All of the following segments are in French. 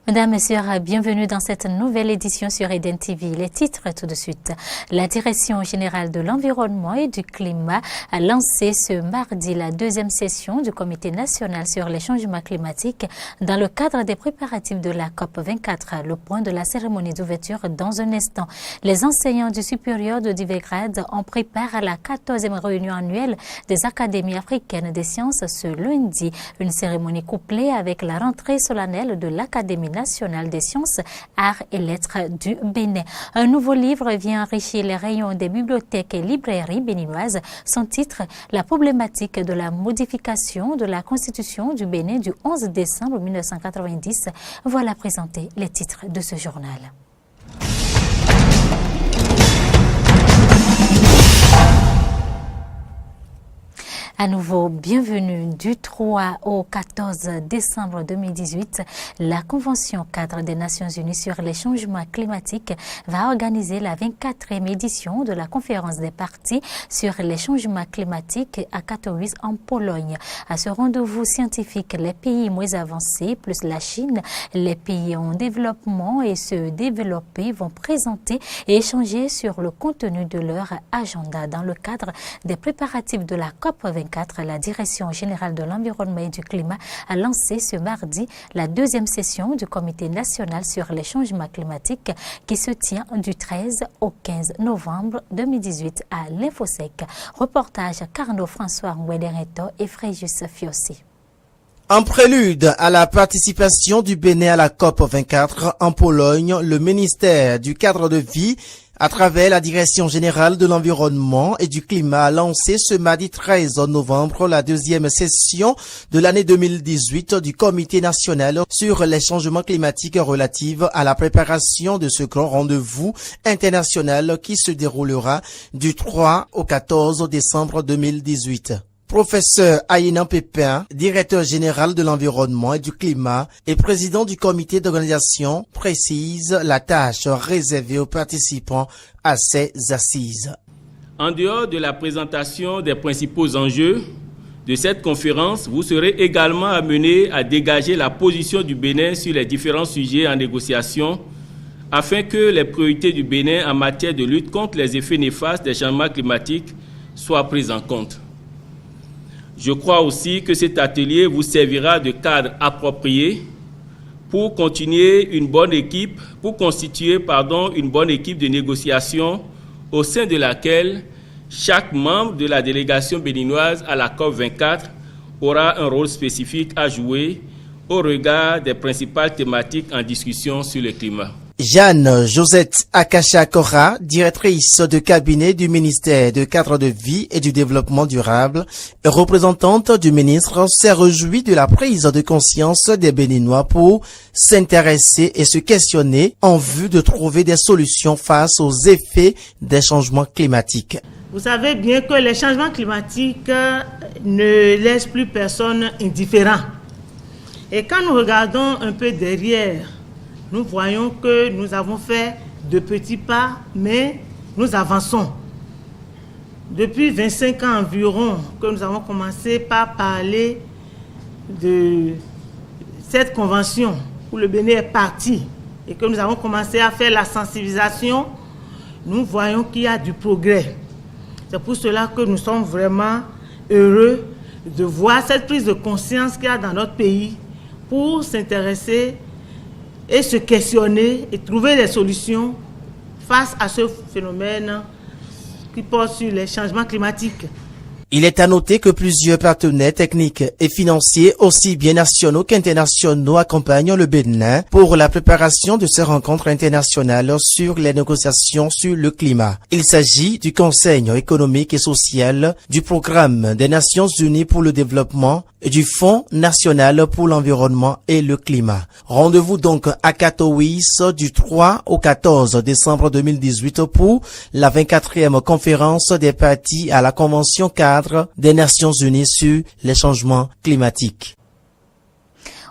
Mesdames, Messieurs, bienvenue dans cette nouvelle édition sur Eden TV. Les titres tout de suite. La Direction générale de l'environnement et du climat a lancé ce mardi la deuxième session du Comité national sur les changements climatiques dans le cadre des préparatifs de la COP24. Le point de la cérémonie d'ouverture dans un instant. Les enseignants du supérieur de divers grades en préparent la 14e réunion annuelle des académies africaines des sciences ce lundi. Une cérémonie couplée avec la rentrée solennelle de l'Académie nationale des sciences, arts et lettres du Bénin. Un nouveau livre vient enrichir les rayons des bibliothèques et librairies béninoises. Son titre, la problématique de la modification de la Constitution du Bénin du 11 décembre 1990. Voilà présenter les titres de ce journal. À nouveau, bienvenue. Du 3 au 14 décembre 2018, la Convention cadre des Nations Unies sur les changements climatiques va organiser la 24e édition de la conférence des parties sur les changements climatiques à Katowice en Pologne. À ce rendez-vous scientifique, les pays moins avancés, plus la Chine, les pays en développement et ceux développés vont présenter et échanger sur le contenu de leur agenda. Dans le cadre des préparatifs de la COP24, la Direction générale de l'environnement et du climat a lancé ce mardi la deuxième session du Comité national sur les changements climatiques qui se tient du 13 au 15 novembre 2018 à l'Infosec. Reportage Carnot François Mouedereto et Fréjus Fiossi. En prélude à la participation du Bénin à la COP24 en Pologne, le ministère du cadre de vie à travers la Direction générale de l'environnement et du climat a lancé ce mardi 13 novembre la deuxième session de l'année 2018 du Comité national sur les changements climatiques relative à la préparation de ce grand rendez-vous international qui se déroulera du 3 au 14 décembre 2018. Professeur Aïnan Pépin, directeur général de l'environnement et du climat et président du comité d'organisation, précise la tâche réservée aux participants à ces assises. En dehors de la présentation des principaux enjeux de cette conférence, vous serez également amenés à dégager la position du Bénin sur les différents sujets en négociation afin que les priorités du Bénin en matière de lutte contre les effets néfastes des changements climatiques soient prises en compte. Je crois aussi que cet atelier vous servira de cadre approprié pour constituer une bonne équipe de négociation au sein de laquelle chaque membre de la délégation béninoise à la COP24 aura un rôle spécifique à jouer au regard des principales thématiques en discussion sur le climat. Jeanne Josette Akasha-Kora, directrice de cabinet du ministère de cadre de vie et du développement durable, et représentante du ministre, s'est réjouie de la prise de conscience des Béninois pour s'intéresser et se questionner en vue de trouver des solutions face aux effets des changements climatiques. Vous savez bien que les changements climatiques ne laissent plus personne indifférent. Et quand nous regardons un peu derrière, nous voyons que nous avons fait de petits pas, mais nous avançons. Depuis 25 ans environ que nous avons commencé par parler de cette convention où le Bénin est parti et que nous avons commencé à faire la sensibilisation, nous voyons qu'il y a du progrès. C'est pour cela que nous sommes vraiment heureux de voir cette prise de conscience qu'il y a dans notre pays pour s'intéresser et se questionner et trouver des solutions face à ce phénomène qui porte sur les changements climatiques. Il est à noter que plusieurs partenaires techniques et financiers, aussi bien nationaux qu'internationaux, accompagnent le Bénin pour la préparation de ces rencontres internationales sur les négociations sur le climat. Il s'agit du Conseil économique et social, du Programme des Nations Unies pour le développement et du Fonds national pour l'environnement et le climat. Rendez-vous donc à Katowice du 3 au 14 décembre 2018 pour la 24e conférence des parties à la Convention cadre des Nations Unies sur les changements climatiques.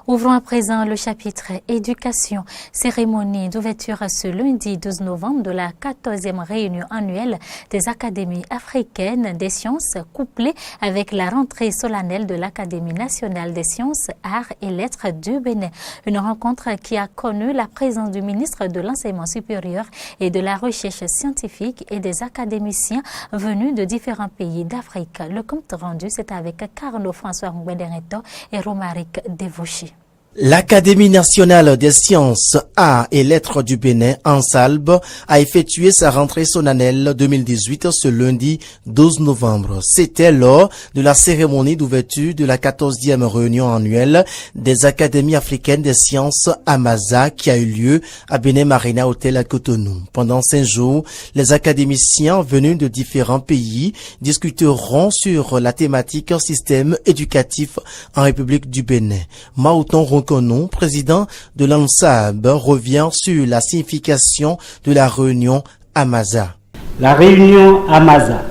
Ouvrons à présent le chapitre éducation. Cérémonie d'ouverture ce lundi 12 novembre de la 14e réunion annuelle des académies africaines des sciences couplée avec la rentrée solennelle de l'Académie nationale des sciences, arts et lettres du Bénin. Une rencontre qui a connu la présence du ministre de l'Enseignement supérieur et de la Recherche scientifique et des académiciens venus de différents pays d'Afrique. Le compte rendu, c'est avec Carlo François Ngwendereto et Romaric Devouchi. L'Académie nationale des sciences, arts et lettres du Bénin, ANSALB, a effectué sa rentrée solennelle 2018 ce lundi 12 novembre. C'était lors de la cérémonie d'ouverture de la 14e réunion annuelle des Académies africaines des sciences AMASA qui a eu lieu à Bénin Marina Hotel à Cotonou. Pendant 5 jours, les académiciens venus de différents pays discuteront sur la thématique système éducatif en République du Bénin. Maouton Ronkonou, président de l'ANSAB, revient sur la signification de la réunion AMASA. La réunion AMASA,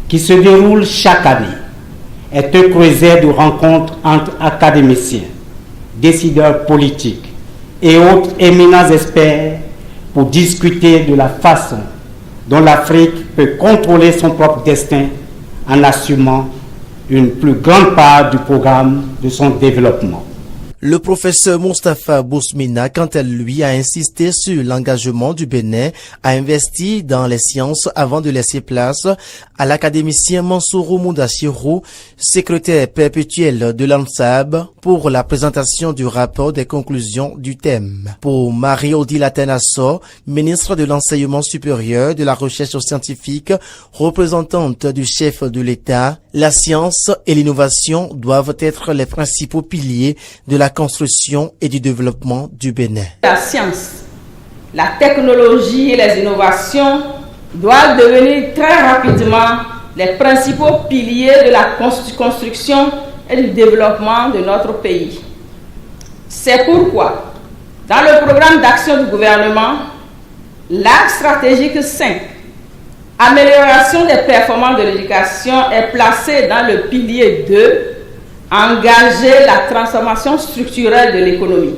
qui se déroule chaque année, est un creuset de rencontres entre académiciens, décideurs politiques et autres éminents experts pour discuter de la façon dont l'Afrique peut contrôler son propre destin en assumant une plus grande part du programme de son développement. Le professeur Moustapha Bousmina, quant à lui, a insisté sur l'engagement du Bénin à investir dans les sciences avant de laisser place à l'académicien Mansourou Moudachirou, secrétaire perpétuel de l'ANSAB, pour la présentation du rapport des conclusions du thème. Pour Marie-Odile Tenasso, ministre de l'Enseignement supérieur, de la Recherche scientifique, représentante du chef de l'État, la science et l'innovation doivent être les principaux piliers de la construction et du développement du Bénin. La science, la technologie et les innovations doivent devenir très rapidement les principaux piliers de la construction et du développement de notre pays. C'est pourquoi, dans le programme d'action du gouvernement, l'axe stratégique 5, amélioration des performances de l'éducation, est placé dans le pilier 2, engager la transformation structurelle de l'économie.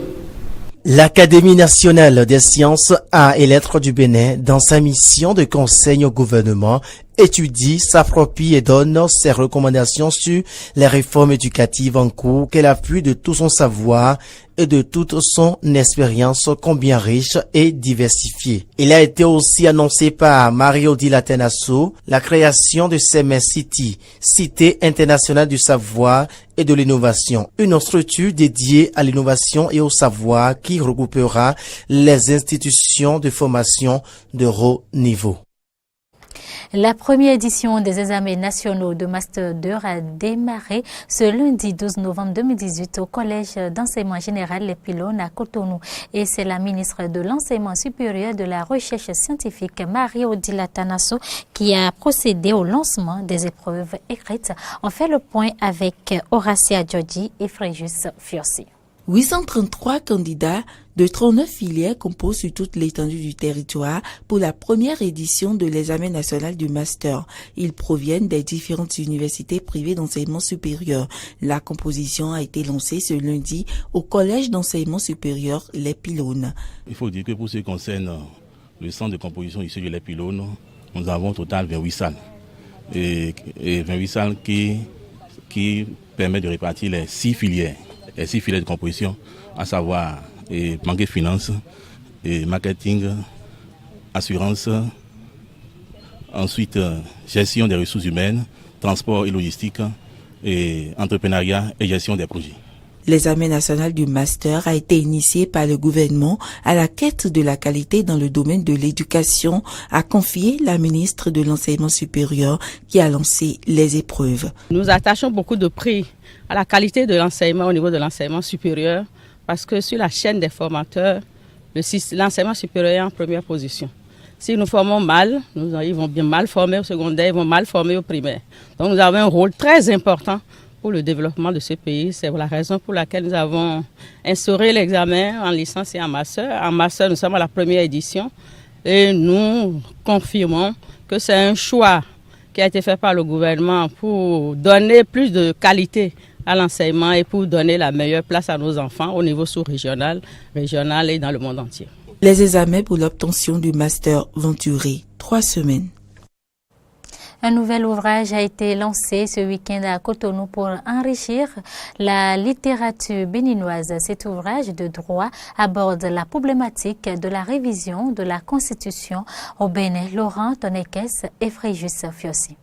L'Académie nationale des sciences, arts et lettres du Bénin, dans sa mission de conseil au gouvernement, étudie, s'approprie et donne ses recommandations sur les réformes éducatives en cours qu'elle appuie de tout son savoir et de toute son expérience combien riche et diversifiée. Il a été aussi annoncé par Marie-Odile Tenasso la création de CMS City, Cité internationale du savoir et de l'innovation, une structure dédiée à l'innovation et au savoir qui regroupera les institutions de formation de haut niveau. La première édition des examens nationaux de Master 2 a démarré ce lundi 12 novembre 2018 au Collège d'enseignement général Les Pylones à Cotonou. Et c'est la ministre de l'Enseignement supérieur de la Recherche scientifique, Marie-Odile Tenasso, qui a procédé au lancement des épreuves écrites. On fait le point avec Horacia Giorgi et Fréjus Fiossi. 833 candidats de 39 filières composent sur toute l'étendue du territoire pour la première édition de l'examen national du Master. Ils proviennent des différentes universités privées d'enseignement supérieur. La composition a été lancée ce lundi au Collège d'enseignement supérieur Les Pylones. Il faut dire que pour ce qui concerne le centre de composition ici de Les Pylones, nous avons au total 28 salles. Et 28 salles qui permettent de répartir les 6 filières. Les 6 filières de composition, à savoir banque et finance, et marketing, assurance, ensuite gestion des ressources humaines, transport et logistique, et entrepreneuriat et gestion des projets. L'examen national du Master a été initié par le gouvernement à la quête de la qualité dans le domaine de l'éducation, a confié la ministre de l'Enseignement supérieur qui a lancé les épreuves. Nous attachons beaucoup de prix à la qualité de l'enseignement au niveau de l'enseignement supérieur parce que sur la chaîne des formateurs, l'enseignement supérieur est en première position. Si nous formons mal, ils vont bien mal former au secondaire, ils vont mal former au primaire. Donc nous avons un rôle très important pour le développement de ce pays. C'est la raison pour laquelle nous avons instauré l'examen en licence et en master. En master, nous sommes à la première édition et nous confirmons que c'est un choix qui a été fait par le gouvernement pour donner plus de qualité à l'enseignement et pour donner la meilleure place à nos enfants au niveau sous-régional, régional et dans le monde entier. Les examens pour l'obtention du master vont durer 3 semaines. Un nouvel ouvrage a été lancé ce week-end à Cotonou pour enrichir la littérature béninoise. Cet ouvrage de droit aborde la problématique de la révision de la Constitution au Bénin. Laurent Tonekes et Fréjus Fiossi.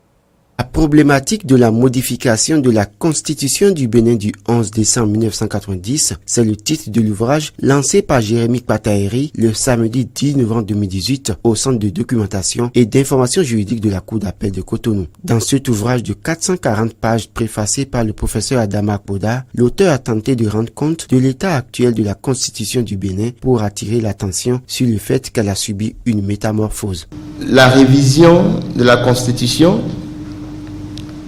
La problématique de la modification de la Constitution du Bénin du 11 décembre 1990, c'est le titre de l'ouvrage lancé par Jérémy Kpataeri le samedi 10 novembre 2018 au Centre de documentation et d'information juridique de la Cour d'appel de Cotonou. Dans cet ouvrage de 440 pages préfacé par le professeur Adama Akpoda, l'auteur a tenté de rendre compte de l'état actuel de la Constitution du Bénin pour attirer l'attention sur le fait qu'elle a subi une métamorphose. La révision de la Constitution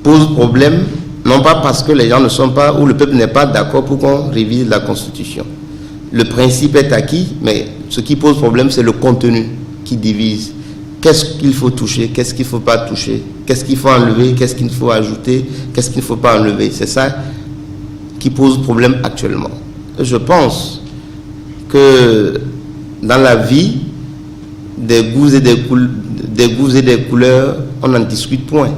pose problème, non pas parce que les gens ne sont pas, ou le peuple n'est pas d'accord pour qu'on révise la Constitution. Le principe est acquis, mais ce qui pose problème, c'est le contenu qui divise. Qu'est-ce qu'il faut toucher, qu'est-ce qu'il ne faut pas toucher, qu'est-ce qu'il faut enlever, qu'est-ce qu'il faut ajouter, qu'est-ce qu'il ne faut pas enlever. C'est ça qui pose problème actuellement. Je pense que dans la vie, des goûts et des couleurs, on n'en discute point.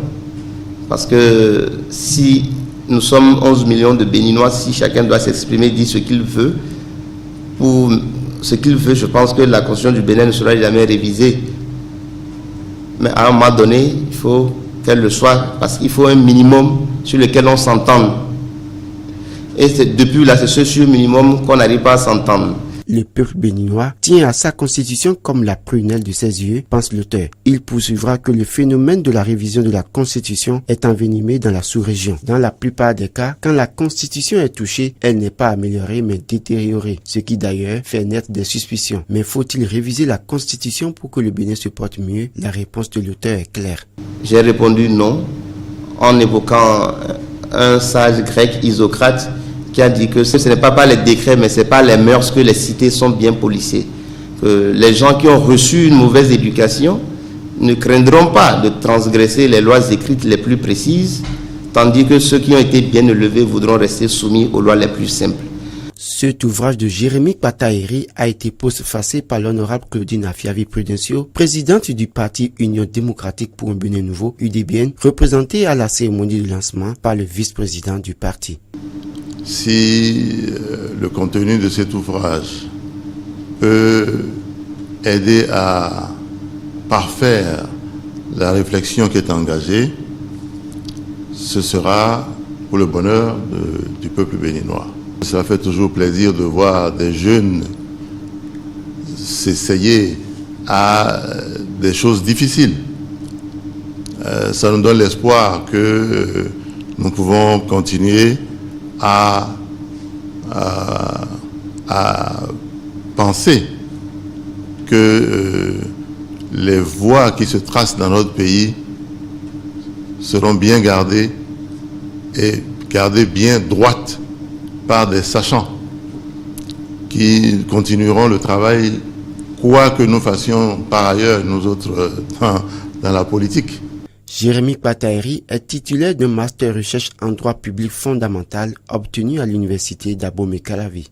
Parce que si nous sommes 11 millions de Béninois, si chacun doit s'exprimer, dire ce qu'il veut, pour ce qu'il veut, je pense que la Constitution du Bénin ne sera jamais révisée. Mais à un moment donné, il faut qu'elle le soit, parce qu'il faut un minimum sur lequel on s'entende. Et c'est depuis là, c'est ce minimum qu'on n'arrive pas à s'entendre. Le peuple béninois tient à sa constitution comme la prunelle de ses yeux, pense l'auteur. Il poursuivra que le phénomène de la révision de la constitution est envenimé dans la sous-région. Dans la plupart des cas, quand la constitution est touchée, elle n'est pas améliorée mais détériorée, ce qui d'ailleurs fait naître des suspicions. Mais faut-il réviser la constitution pour que le Bénin se porte mieux? La réponse de l'auteur est claire. J'ai répondu non, en évoquant un sage grec, Isocrate, qui a dit que ce n'est pas par les décrets, mais c'est par les mœurs que les cités sont bien policées. Que les gens qui ont reçu une mauvaise éducation ne craindront pas de transgresser les lois écrites les plus précises, tandis que ceux qui ont été bien élevés voudront rester soumis aux lois les plus simples. Cet ouvrage de Jérémy Kpataeri a été postfacé par l'honorable Claudine Afiavi Prudencio, présidente du parti Union démocratique pour un Bénin nouveau, UDBN, représentée à la cérémonie de lancement par le vice-président du parti. Si le contenu de cet ouvrage peut aider à parfaire la réflexion qui est engagée, ce sera pour le bonheur du peuple béninois. Cela fait toujours plaisir de voir des jeunes s'essayer à des choses difficiles. Ça nous donne l'espoir que nous pouvons continuer à penser que les voies qui se tracent dans notre pays seront bien gardées et gardées bien droites par des sachants qui continueront le travail, quoi que nous fassions par ailleurs, nous autres, dans la politique. Jérémy Kpataeri est titulaire d'un master recherche en droit public fondamental obtenu à l'université d'Abomey-Calavi.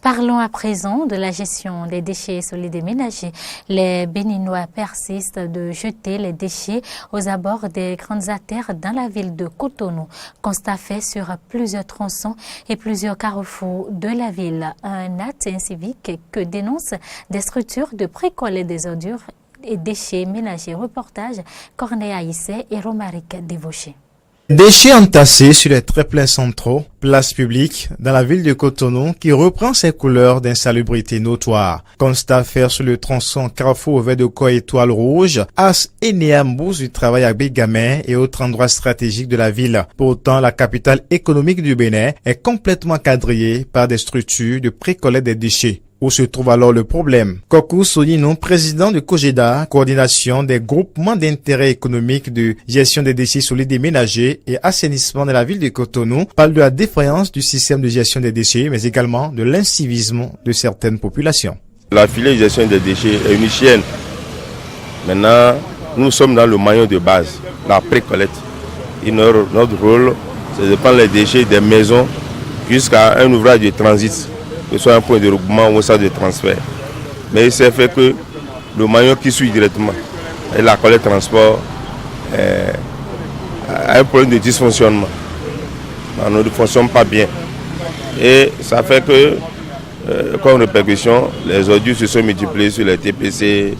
Parlons à présent de la gestion des déchets solides et ménagers. Les Béninois persistent de jeter les déchets aux abords des grandes artères dans la ville de Cotonou. Constat fait sur plusieurs tronçons et plusieurs carrefours de la ville. Un acte incivique que dénoncent des structures de précollet des ordures et déchets ménagers. Reportage Corneille Aïssé et Romaric Dévauché. Déchets entassés sur les tréplins centraux, place publique, dans la ville de Cotonou, qui reprend ses couleurs d'insalubrité notoire. Constat faire sur le tronçon Carrefour Vert de Corps Étoile Rouge, As et Néambous du travail à Bégamin et autres endroits stratégiques de la ville. Pourtant, la capitale économique du Bénin est complètement quadrillée par des structures de précollet des déchets. Où se trouve alors le problème? Kokou Sonino, président de COGEDA, coordination des groupements d'intérêt économique de gestion des déchets solides et ménagers et assainissement de la ville de Cotonou, parle de la défaillance du système de gestion des déchets, mais également de l'incivisme de certaines populations. La filière de gestion des déchets est une chaîne. Maintenant, nous sommes dans le maillon de base, la précollecte. Et notre rôle, c'est de prendre les déchets des maisons jusqu'à un ouvrage de transit, que ce soit un point de regroupement ou un centre de transfert. Mais il s'est fait que le maillon qui suit directement, et la collecte transport, a un problème de dysfonctionnement. On ne fonctionne pas bien. Et ça fait que, comme répercussion, les ordures se sont multipliées sur les TPC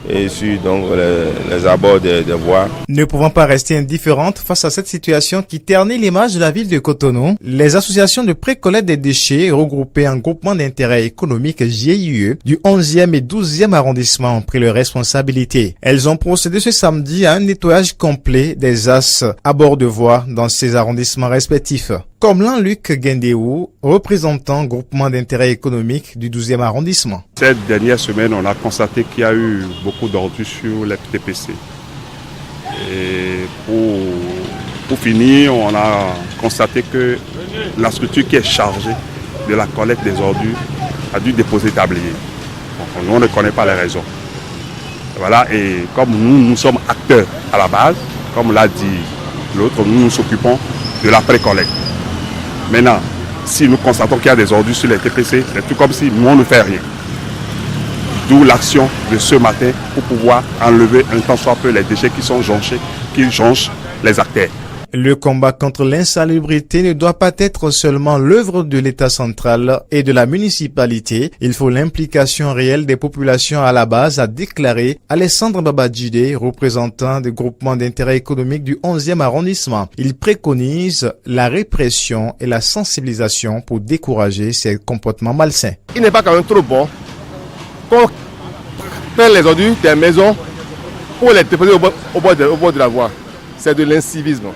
et sur donc, les abords des voies. Ne pouvant pas rester indifférentes face à cette situation qui ternit l'image de la ville de Cotonou, les associations de pré-collecte des déchets regroupées en groupement d'intérêt économique GIE du 11e et 12e arrondissement ont pris leurs responsabilités. Elles ont procédé ce samedi à un nettoyage complet des as à bord de voies dans ces arrondissements respectifs. Comme Jean-Luc Gendéou, représentant groupement d'intérêt économique du 12e arrondissement. Cette dernière semaine, on a constaté qu'il y a eu beaucoup d'ordures sur les TPC. Et pour finir, on a constaté que la structure qui est chargée de la collecte des ordures a dû déposer tablier. Donc, on ne connaît pas les raisons. Voilà, et comme nous sommes acteurs à la base, comme l'a dit l'autre, nous nous occupons de la pré-collecte. Maintenant, si nous constatons qu'il y a des ordures sur les TPC, c'est tout comme si nous on ne fait rien. D'où l'action de ce matin pour pouvoir enlever un tant soit peu les déchets qui sont jonchés, qui jonchent les artères. Le combat contre l'insalubrité ne doit pas être seulement l'œuvre de l'État central et de la municipalité. Il faut l'implication réelle des populations à la base, a déclaré Alessandre Babadjide, représentant des groupements d'intérêt économique du 11e arrondissement. Il préconise la répression et la sensibilisation pour décourager ces comportements malsains. Il n'est pas quand même trop bon qu'on prenne les ordures des maisons pour les déposer au bord de la voie. C'est de l'incivisme.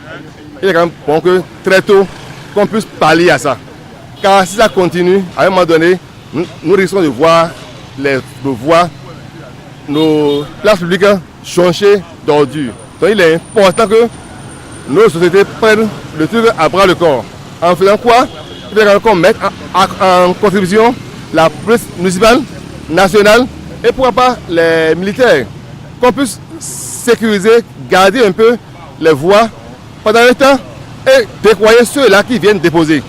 Il est quand même bon que très tôt, qu'on puisse pallier à ça. Car si ça continue, à un moment donné, nous risquons de voir les voies, nos places publiques jonchées d'ordures. Donc il est important que nos sociétés prennent le truc à bras le corps. En faisant quoi? Il faut qu'on mette en contribution la police municipale, nationale et pourquoi pas les militaires. Qu'on puisse sécuriser, garder un peu les voies pendant le temps et déployer ceux-là qui viennent déposer.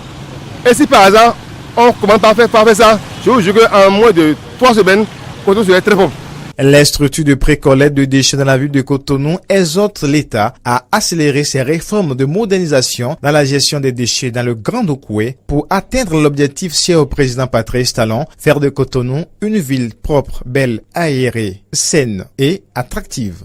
Et si par hasard, on commence par faire ça, je vous jure qu'en moins de 3 semaines, Cotonou serait très pauvre. Les structures de pré-collecte de déchets dans la ville de Cotonou exhortent l'État à accélérer ses réformes de modernisation dans la gestion des déchets dans le Grand Okoué pour atteindre l'objectif cher au président Patrice Talon, faire de Cotonou une ville propre, belle, aérée, saine et attractive.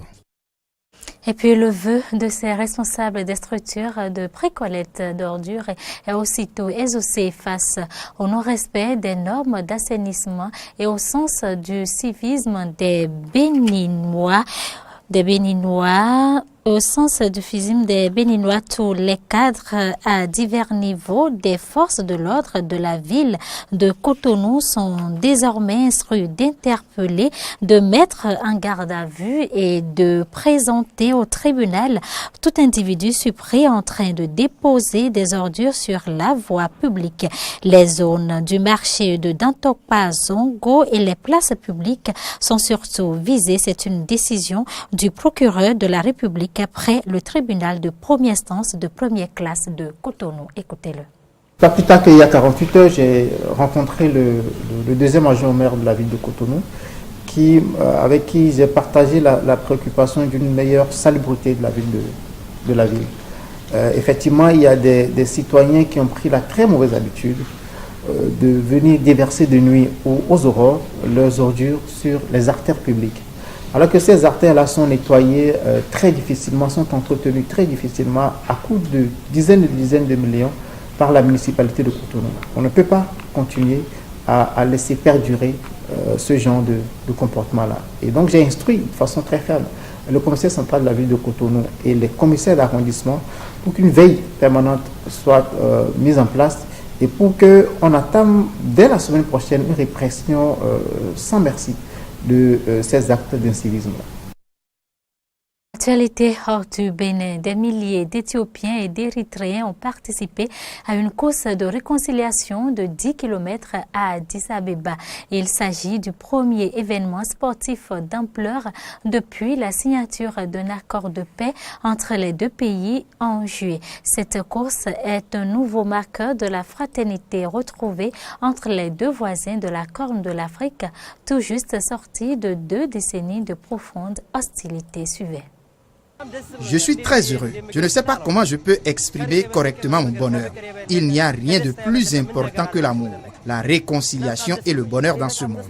Et puis le vœu de ces responsables des structures de pré-collecte d'ordures est aussitôt exaucé face au non-respect des normes d'assainissement et au sens du civisme des Béninois. Au sens du civisme des Béninois, tous les cadres à divers niveaux des forces de l'ordre de la ville de Cotonou sont désormais instruits d'interpeller, de mettre en garde à vue et de présenter au tribunal tout individu surpris en train de déposer des ordures sur la voie publique. Les zones du marché de Dantokpa, Zongo et les places publiques sont surtout visées. C'est une décision du procureur de la République après le tribunal de première instance de première classe de Cotonou. Écoutez-le. Pas plus tard qu'il y a 48 heures, j'ai rencontré le deuxième adjoint au maire de la ville de Cotonou, avec qui j'ai partagé la préoccupation d'une meilleure salubrité de la ville. Effectivement, il y a des citoyens qui ont pris la très mauvaise habitude de venir déverser de nuit ou aux aurores leurs ordures sur les artères publiques. Alors que ces artères-là sont nettoyées très difficilement, sont entretenues très difficilement à coût de dizaines de millions par la municipalité de Cotonou. On ne peut pas continuer à laisser perdurer ce genre de comportement-là. Et donc j'ai instruit de façon très ferme le commissaire central de la ville de Cotonou et les commissaires d'arrondissement pour qu'une veille permanente soit mise en place et pour qu'on entame dès la semaine prochaine une répression sans merci de ces actes d'incivisme. Actualité hors du Bénin, des milliers d'Éthiopiens et d'Érythréens ont participé à une course de réconciliation de 10 km à Addis Abeba. Il s'agit du premier événement sportif d'ampleur depuis la signature d'un accord de paix entre les deux pays en juillet. Cette course est un nouveau marqueur de la fraternité retrouvée entre les deux voisins de la Corne de l'Afrique, tout juste sortis de 2 décennies de profondes hostilités suivaient. Je suis très heureux. Je ne sais pas comment je peux exprimer correctement mon bonheur. Il n'y a rien de plus important que l'amour, la réconciliation et le bonheur dans ce monde.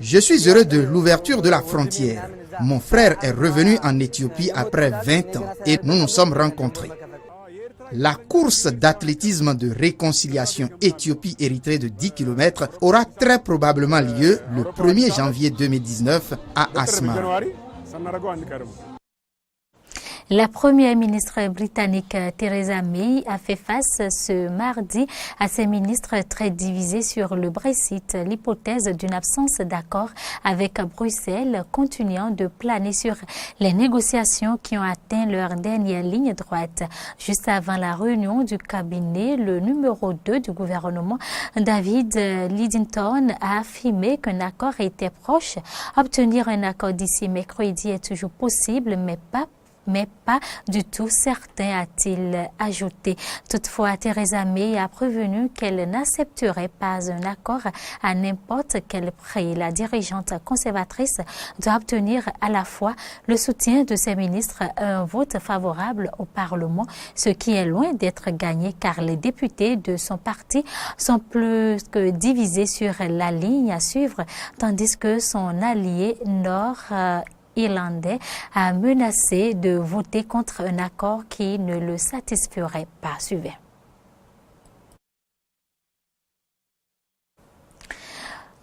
Je suis heureux de l'ouverture de la frontière. Mon frère est revenu en Éthiopie après 20 ans et nous nous sommes rencontrés. La course d'athlétisme de réconciliation Éthiopie-Érythrée de 10 km aura très probablement lieu le 1er janvier 2019 à Asmara. La première ministre britannique Theresa May a fait face ce mardi à ses ministres très divisés sur le Brexit, l'hypothèse d'une absence d'accord avec Bruxelles continuant de planer sur les négociations qui ont atteint leur dernière ligne droite. Juste avant la réunion du cabinet, le numéro 2 du gouvernement, David Lidington, a affirmé qu'un accord était proche. Obtenir un accord d'ici mercredi est toujours possible, mais pas du tout certain, a-t-il ajouté. Toutefois, Theresa May a prévenu qu'elle n'accepterait pas un accord à n'importe quel prix. La dirigeante conservatrice doit obtenir à la fois le soutien de ses ministres et un vote favorable au Parlement, ce qui est loin d'être gagné car les députés de son parti sont plus que divisés sur la ligne à suivre, tandis que son allié nord-irlandais a menacé de voter contre un accord qui ne le satisferait pas. Suivez.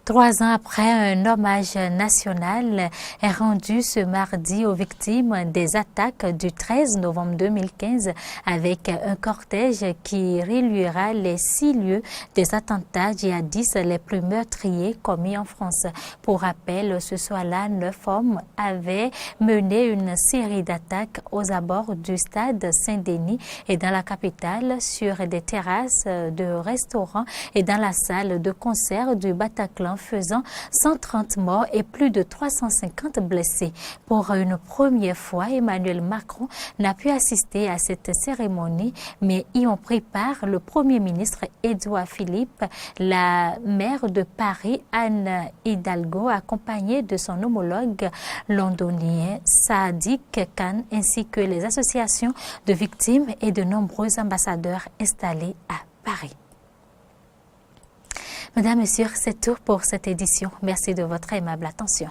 Trois ans après, un hommage national est rendu ce mardi aux victimes des attaques du 13 novembre 2015 avec un cortège qui reliera les 6 lieux des attentats djihadistes les plus meurtriers commis en France. Pour rappel, ce soir-là, 9 hommes avaient mené une série d'attaques aux abords du stade Saint-Denis et dans la capitale sur des terrasses de restaurants et dans la salle de concert du Bataclan, faisant 130 morts et plus de 350 blessés. Pour une première fois, Emmanuel Macron n'a pu assister à cette cérémonie, mais y ont pris part le Premier ministre Édouard Philippe, la maire de Paris Anne Hidalgo, accompagnée de son homologue londonien Sadiq Khan, ainsi que les associations de victimes et de nombreux ambassadeurs installés à Paris. Mesdames, Messieurs, c'est tout pour cette édition. Merci de votre aimable attention.